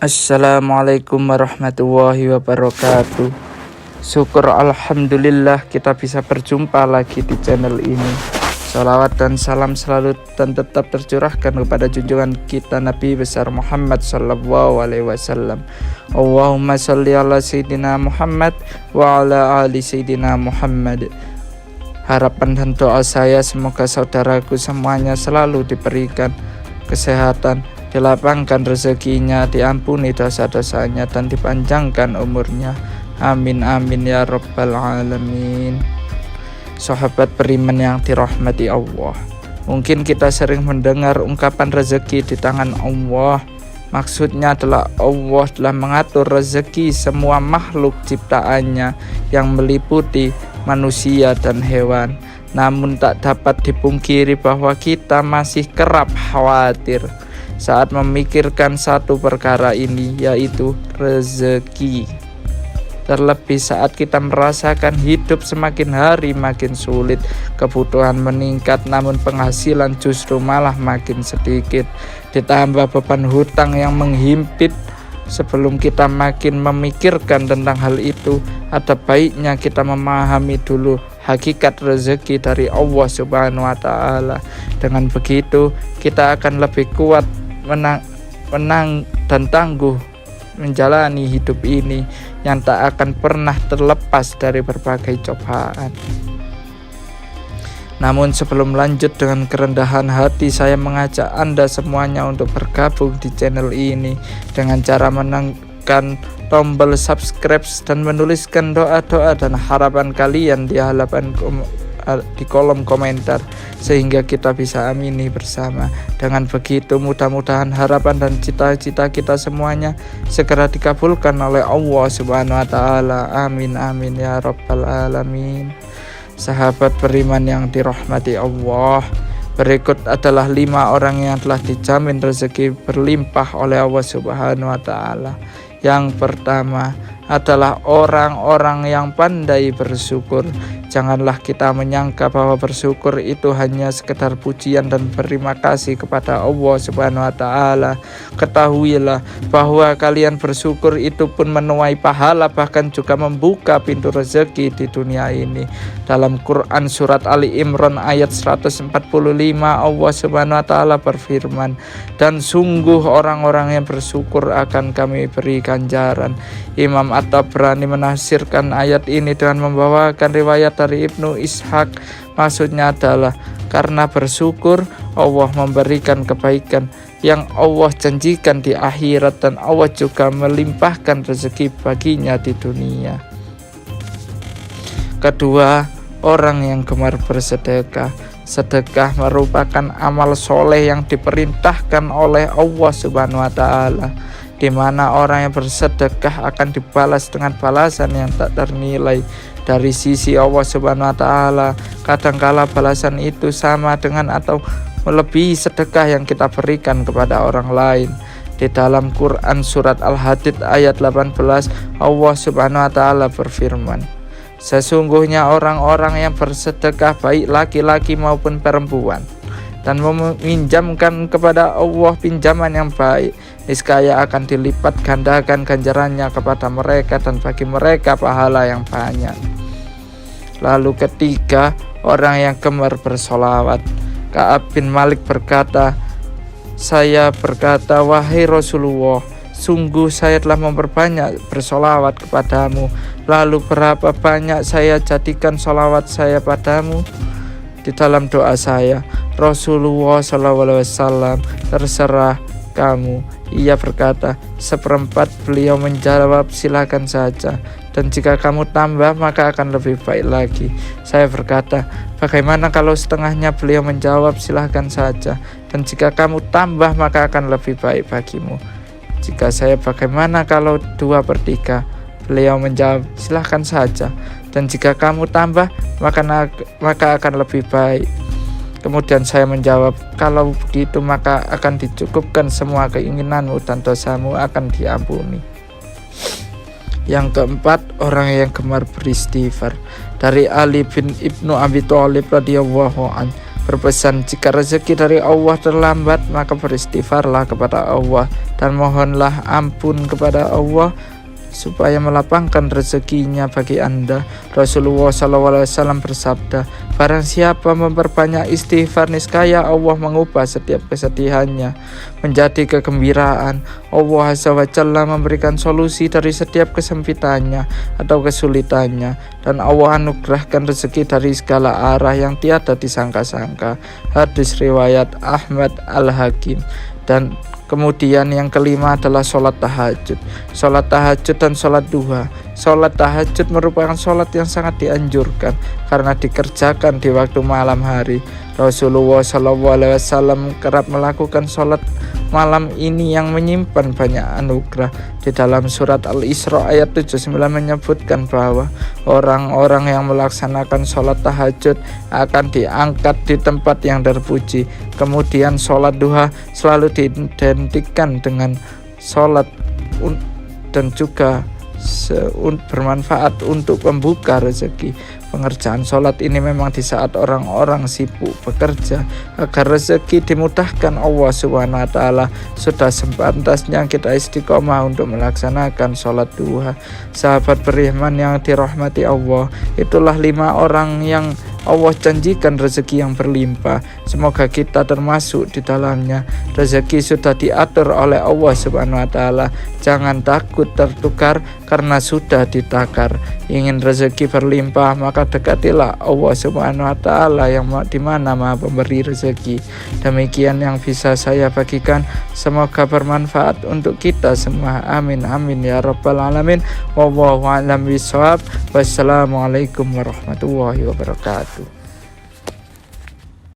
Assalamualaikum warahmatullahi wabarakatuh. Syukur alhamdulillah kita bisa berjumpa lagi di channel ini. Salawat dan salam selalu dan tetap tercurahkan kepada junjungan kita Nabi besar Muhammad sallallahu alaihi wasallam. Allahumma sholli ala sayyidina Muhammad wa ala ali sayyidina Muhammad. Harapan dan doa saya semoga saudaraku semuanya selalu diberikan kesehatan, dilapangkan rezekinya, diampuni dosa-dosanya, dan dipanjangkan umurnya. Amin amin ya rabbal alamin. Sahabat beriman yang dirahmati Allah, mungkin kita sering mendengar ungkapan rezeki di tangan Allah. Maksudnya adalah Allah telah mengatur rezeki semua makhluk ciptaannya yang meliputi manusia dan hewan. Namun tak dapat dipungkiri bahwa kita masih kerap khawatir saat memikirkan satu perkara ini, yaitu rezeki. Terlebih saat kita merasakan hidup semakin hari makin sulit, kebutuhan meningkat namun penghasilan justru malah makin sedikit, ditambah beban hutang yang menghimpit. Sebelum kita makin memikirkan tentang hal itu, ada baiknya kita memahami dulu hakikat rezeki dari Allah Subhanahu wa Ta'ala. Dengan begitu, kita akan lebih kuat menang dan tangguh menjalani hidup ini yang tak akan pernah terlepas dari berbagai cobaan. Namun sebelum lanjut dengan kerendahan hati, saya mengajak Anda semuanya untuk bergabung di channel ini dengan cara menekan tombol subscribe dan menuliskan doa-doa dan harapan kalian di kolom komentar, sehingga kita bisa amini bersama. Dengan begitu mudah-mudahan harapan dan cita-cita kita semuanya segera dikabulkan oleh Allah Subhanahu wa Ta'ala. Amin amin ya rabbal alamin. Sahabat beriman yang dirahmati Allah, berikut adalah 5 orang yang telah dijamin rezeki berlimpah oleh Allah Subhanahu wa Ta'ala. Yang pertama adalah orang-orang yang pandai bersyukur. Janganlah kita menyangka bahwa bersyukur itu hanya sekedar pujian dan berterima kasih kepada Allah Subhanahu wa Ta'ala. Ketahuilah bahwa kalian bersyukur itu pun menuai pahala, bahkan juga membuka pintu rezeki di dunia ini. Dalam Quran surat Ali Imran ayat 145, Allah Subhanahu wa Ta'ala berfirman, "Dan sungguh orang-orang yang bersyukur akan kami beri ganjaran." Imam At-Tabrani menafsirkan ayat ini dengan membawakan riwayat dari Ibnu Ishaq. Maksudnya adalah karena bersyukur Allah memberikan kebaikan yang Allah janjikan di akhirat, dan Allah juga melimpahkan rezeki baginya di dunia. Kedua, orang yang gemar bersedekah. Sedekah merupakan amal soleh yang diperintahkan oleh Allah Subhanahu wa Ta'ala, di mana orang yang bersedekah akan dibalas dengan balasan yang tak ternilai dari sisi Allah Subhanahu wa Ta'ala. Kadangkala balasan itu sama dengan atau melebihi sedekah yang kita berikan kepada orang lain. Di dalam Quran surat Al-Hadid ayat 18, Allah Subhanahu wa Ta'ala berfirman, "Sesungguhnya orang-orang yang bersedekah, baik laki-laki maupun perempuan, dan meminjamkan kepada Allah pinjaman yang baik, niscaya akan dilipat gandakan ganjarannya kepada mereka, dan bagi mereka pahala yang banyak." Lalu ketiga, orang yang gemar bersolawat. Ka'ab bin Malik berkata, "Saya berkata, wahai Rasulullah, sungguh saya telah memperbanyak bersolawat kepadamu. Lalu berapa banyak saya jadikan solawat saya padamu?" Di dalam doa saya, Rasulullah SAW, "Terserah kamu." Ia berkata, "1/4." Beliau menjawab, "Silakan saja, dan jika kamu tambah maka akan lebih baik lagi." Saya berkata, "Bagaimana kalau setengahnya?" Beliau menjawab, "Silakan saja, dan jika kamu tambah maka akan lebih baik bagimu." Jika saya, "Bagaimana kalau 2/3?" Beliau menjawab, "Silakan saja, dan jika kamu tambah maka akan lebih baik." Kemudian saya menjawab, "Kalau begitu maka akan dicukupkan semua keinginanmu dan dosamu akan diampuni." Yang keempat, orang yang gemar beristighfar. Dari Ali bin Ibnu Abi Thalib radhiyallahu anhu, berpesan, jika rezeki dari Allah terlambat, maka beristighfarlah kepada Allah dan mohonlah ampun kepada Allah supaya melapangkan rezekinya bagi Anda. Rasulullah SAW bersabda, barang siapa memperbanyak istighfar, niscaya Allah mengubah setiap kesedihannya menjadi kegembiraan. Allah Azza wa Jalla memberikan solusi dari setiap kesempitannya atau kesulitannya, dan Allah anugerahkan rezeki dari segala arah yang tiada disangka-sangka. Hadis riwayat Ahmad Al-Hakim. Dan kemudian yang kelima adalah sholat tahajud. Sholat tahajud dan sholat duha. Sholat tahajud merupakan sholat yang sangat dianjurkan karena dikerjakan di waktu malam hari. Rasulullah SAW kerap melakukan sholat malam ini yang menyimpan banyak anugerah. Di dalam surat Al-Isra ayat 79 menyebutkan bahwa orang-orang yang melaksanakan sholat tahajud akan diangkat di tempat yang terpuji. Kemudian sholat duha selalu diidentikan dengan sholat dan juga bermanfaat untuk membuka rezeki. Pengerjaan sholat ini memang di saat orang-orang sibuk bekerja agar rezeki dimudahkan Allah Subhanahu wa Ta'ala. Sudah sepantasnya kita istiqomah untuk melaksanakan sholat duha. Sahabat beriman yang dirahmati Allah, itulah 5 orang yang Allah janjikan rezeki yang berlimpah. Semoga kita termasuk di dalamnya. Rezeki sudah diatur oleh Allah Subhanahu wa Ta'ala. Jangan takut tertukar karena sudah ditakar. Ingin rezeki berlimpah, maka dekatilah Allah Subhanahu wa Ta'ala yang di mana Maha Pemberi rezeki. Demikian yang bisa saya bagikan. Semoga bermanfaat untuk kita semua. Amin amin ya rabbal alamin. Wallahu a'lam bishawab. Wassalamualaikum warahmatullahi wabarakatuh.